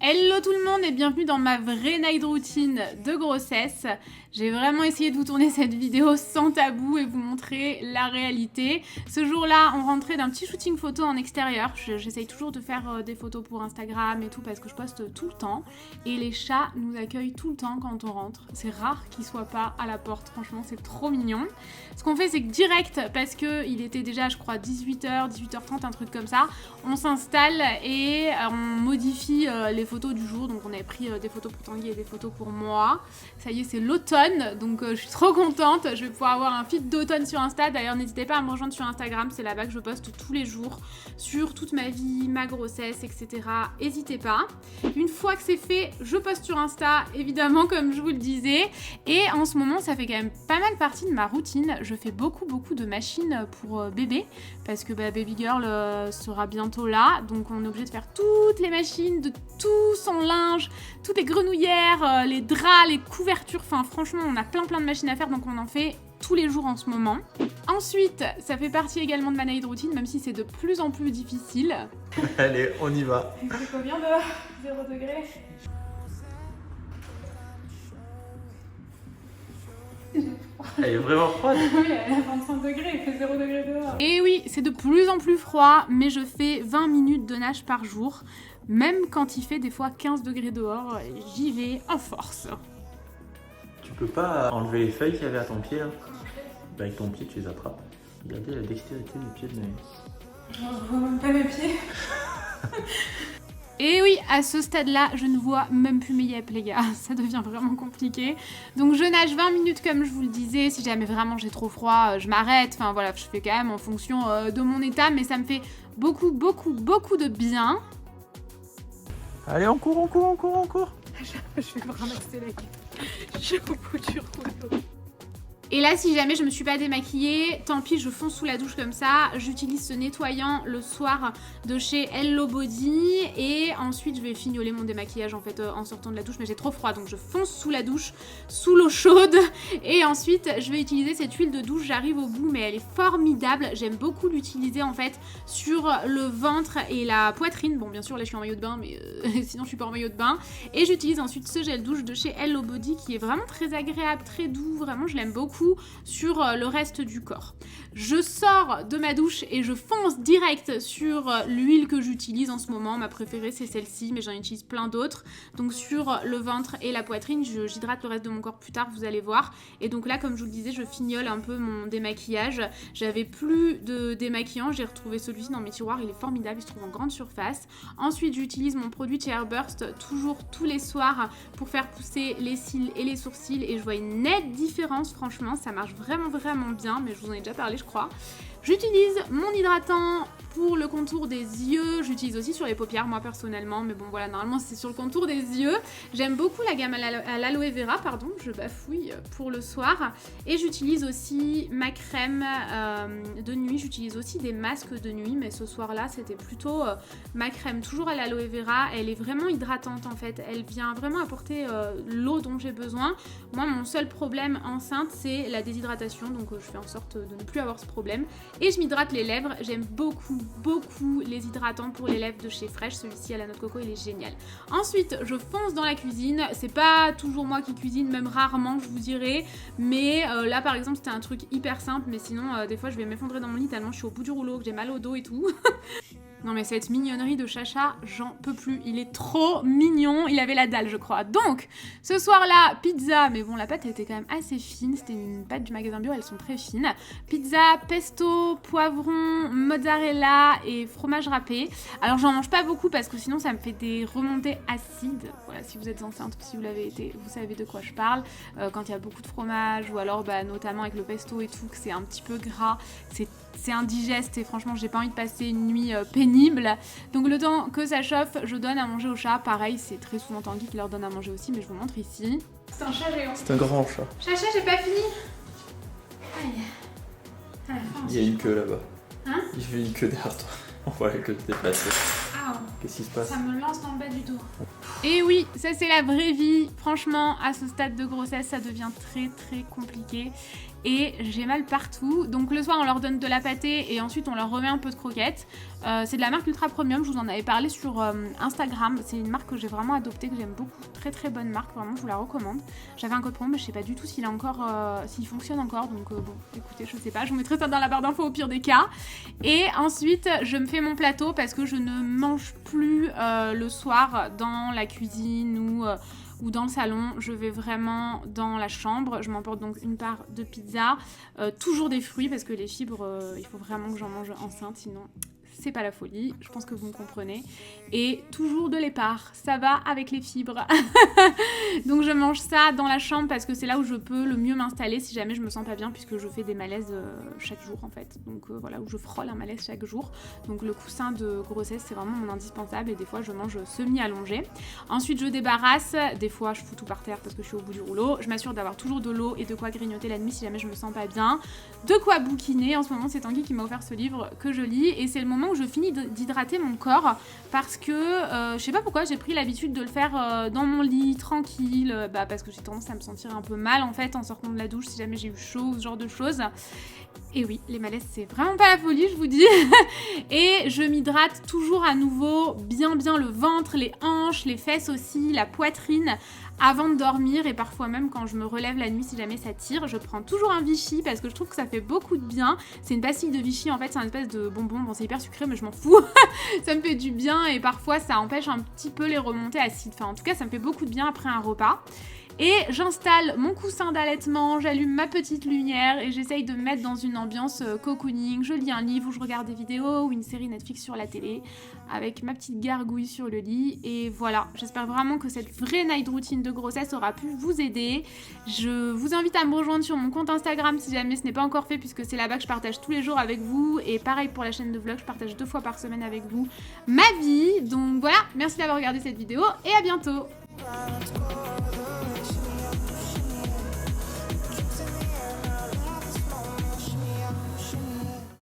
Hello tout le monde et bienvenue dans ma vraie night routine de grossesse. J'ai vraiment essayé de vous tourner cette vidéo sans tabou et vous montrer la réalité. Ce jour-là, on rentrait d'un petit shooting photo en extérieur. J'essaye toujours de faire des photos pour Instagram et tout parce que je poste tout le temps. Et les chats nous accueillent tout le temps quand on rentre. C'est rare qu'ils soient pas à la porte, franchement c'est trop mignon. Ce qu'on fait c'est que direct, parce qu'il était déjà je crois 18h, 18h30, un truc comme ça, on s'installe et on modifie les photos du jour. Donc on avait pris des photos pour Tanguy et des photos pour moi. Ça y est, c'est l'automne, donc je suis trop contente. Je vais pouvoir avoir un feed d'automne sur Insta. D'ailleurs, n'hésitez pas à me rejoindre sur Instagram, c'est là-bas que je poste tous les jours sur toute ma vie, ma grossesse, etc. N'hésitez pas. Une fois que c'est fait, je poste sur Insta, évidemment, comme je vous le disais. Et en ce moment, ça fait quand même pas mal partie de ma routine. Je fais beaucoup de machines pour bébé, parce que Baby Girl sera bientôt là. Donc on est obligé de faire toutes les machines, de tout son linge, toutes les grenouillères, les draps, les couvertures. Enfin, franchement, on a plein de machines à faire, donc on en fait tous les jours en ce moment. Ensuite, ça fait partie également de ma night routine, même si c'est de plus en plus difficile. Allez, on y va. C'est combien de 0 degré? Elle est vraiment froide. Oui, elle a 25 degrés, il fait 0 degré dehors. Et oui, c'est de plus en plus froid, mais je fais 20 minutes de nage par jour. Même quand il fait des fois 15 degrés dehors, j'y vais en force. Tu peux pas enlever les feuilles qu'il y avait à ton pied là? Bah, avec ton pied, tu les attrapes. Regardez la dextérité des pieds de Maëlle. Je vois même pas mes pieds. Et oui, à ce stade-là, je ne vois même plus mes yep, les gars. Ça devient vraiment compliqué. Donc je nage 20 minutes comme je vous le disais. Si jamais vraiment j'ai trop froid, je m'arrête. Enfin voilà, je fais quand même en fonction de mon état. Mais ça me fait beaucoup de bien. Allez, on court. Je vais vraiment accélérer. Je suis au bout du rouleau. Et là, si jamais je me suis pas démaquillée, tant pis, je fonce sous la douche comme ça. J'utilise ce nettoyant le soir de chez Hello Body. Et ensuite, je vais fignoler mon démaquillage en fait en sortant de la douche. Mais j'ai trop froid, donc je fonce sous la douche, sous l'eau chaude. Et ensuite, je vais utiliser cette huile de douche. J'arrive au bout, mais elle est formidable. J'aime beaucoup l'utiliser en fait sur le ventre et la poitrine. Bon, bien sûr, là, je suis en maillot de bain, mais sinon, je suis pas en maillot de bain. Et j'utilise ensuite ce gel douche de chez Hello Body qui est vraiment très agréable, très doux. Vraiment, je l'aime beaucoup sur le reste du corps. Je sors de ma douche et je fonce direct sur l'huile que j'utilise en ce moment. Ma préférée c'est celle-ci, mais j'en utilise plein d'autres. Donc sur le ventre et la poitrine, j'hydrate le reste de mon corps plus tard, vous allez voir. Et donc là, comme je vous le disais, je fignole un peu mon démaquillage. J'avais plus de démaquillant, j'ai retrouvé celui-ci dans mes tiroirs, il est formidable, il se trouve en grande surface. Ensuite, j'utilise mon produit chez Airburst toujours tous les soirs pour faire pousser les cils et les sourcils et je vois une nette différence, franchement. Ça marche vraiment bien, mais je vous en ai déjà parlé je crois. J'utilise mon hydratant pour le contour des yeux, j'utilise aussi sur les paupières moi personnellement, mais bon voilà, normalement c'est sur le contour des yeux. J'aime beaucoup la gamme à l'aloe vera, pardon, je bafouille pour le soir. Et j'utilise aussi ma crème de nuit, j'utilise aussi des masques de nuit, mais ce soir là c'était plutôt ma crème, toujours à l'aloe vera. Elle est vraiment hydratante en fait, elle vient vraiment apporter l'eau dont j'ai besoin. Moi mon seul problème enceinte c'est la déshydratation, donc je fais en sorte de ne plus avoir ce problème. Et je m'hydrate les lèvres, j'aime beaucoup les hydratants pour les lèvres de chez Fresh, celui-ci à la noix de coco il est génial. Ensuite je fonce dans la cuisine, c'est pas toujours moi qui cuisine, même rarement je vous dirais, mais là par exemple c'était un truc hyper simple, mais sinon des fois je vais m'effondrer dans mon lit tellement je suis au bout du rouleau, que j'ai mal au dos et tout. Non mais cette mignonnerie de Chacha, j'en peux plus, il est trop mignon, il avait la dalle je crois. Donc, ce soir-là, pizza, mais bon la pâte était quand même assez fine, c'était une pâte du magasin bio, elles sont très fines. Pizza, pesto, poivron, mozzarella et fromage râpé. Alors j'en mange pas beaucoup parce que sinon ça me fait des remontées acides. Voilà, si vous êtes enceinte ou si vous l'avez été, vous savez de quoi je parle. Quand il y a beaucoup de fromage ou alors notamment avec le pesto et tout, que c'est un petit peu gras, c'est indigeste et franchement j'ai pas envie de passer une nuit pénible. Donc le temps que ça chauffe, je donne à manger au chat. Pareil, c'est très souvent Tanguy qui leur donne à manger aussi, mais je vous montre ici. C'est un chat géant. C'est un grand chat. Chacha, j'ai pas fini. Aïe. Ah, Il y a une queue là-bas. Hein? Il fait une queue derrière toi. On voit la queue se déplacer. Ah, qu'est-ce qui se passe? Ça me lance dans le bas du dos. Et oui, ça c'est la vraie vie. Franchement, à ce stade de grossesse, ça devient très compliqué. et j'ai mal partout. Donc le soir on leur donne de la pâtée et ensuite on leur remet un peu de croquettes. C'est de la marque Ultra Premium, je vous en avais parlé sur Instagram. C'est une marque que j'ai vraiment adoptée, que j'aime beaucoup. Très très bonne marque, vraiment je vous la recommande. J'avais un code promo mais je sais pas du tout s'il fonctionne encore. Donc bon, écoutez, je sais pas, je vous mettrai ça dans la barre d'infos au pire des cas. Et ensuite je me fais mon plateau parce que je ne mange plus le soir dans la cuisine ou dans le salon, je vais vraiment dans la chambre. Je m'emporte donc une part de pizza, toujours des fruits parce que les fibres, il faut vraiment que j'en mange enceinte, sinon c'est pas la folie, je pense que vous me comprenez. Et toujours de l'épars, ça va avec les fibres. Donc je mange ça dans la chambre parce que c'est là où je peux le mieux m'installer si jamais je me sens pas bien, puisque je fais des malaises chaque jour en fait. Donc voilà, où je frôle un malaise chaque jour. Donc le coussin de grossesse c'est vraiment mon indispensable et des fois je mange semi-allongé. Ensuite je débarrasse, des fois je fous tout par terre parce que je suis au bout du rouleau. Je m'assure d'avoir toujours de l'eau et de quoi grignoter la nuit si jamais je me sens pas bien. De quoi bouquiner, en ce moment c'est Tanguy qui m'a offert ce livre que je lis et c'est le moment où je finis d'hydrater mon corps parce que je sais pas pourquoi j'ai pris l'habitude de le faire dans mon lit tranquille, parce que j'ai tendance à me sentir un peu mal en fait en sortant de la douche si jamais j'ai eu chaud ou ce genre de choses. Et oui, les malaises c'est vraiment pas la folie, je vous dis. Et je m'hydrate toujours à nouveau bien le ventre, les hanches, les fesses aussi, la poitrine avant de dormir et parfois même quand je me relève la nuit si jamais ça tire. Je prends toujours un Vichy parce que je trouve que ça fait beaucoup de bien. C'est une pastille de Vichy en fait, c'est un espèce de bonbon, bon c'est hyper sucré mais je m'en fous. Ça me fait du bien et parfois ça empêche un petit peu les remontées acides. Enfin en tout cas ça me fait beaucoup de bien après un repas. Et j'installe mon coussin d'allaitement, j'allume ma petite lumière et j'essaye de me mettre dans une ambiance cocooning. Je lis un livre ou je regarde des vidéos ou une série Netflix sur la télé avec ma petite gargouille sur le lit. Et voilà, j'espère vraiment que cette vraie night routine de grossesse aura pu vous aider. Je vous invite à me rejoindre sur mon compte Instagram si jamais ce n'est pas encore fait, puisque c'est là-bas que je partage tous les jours avec vous. Et pareil pour la chaîne de vlog, je partage 2 fois par semaine avec vous ma vie. Donc voilà, merci d'avoir regardé cette vidéo et à bientôt.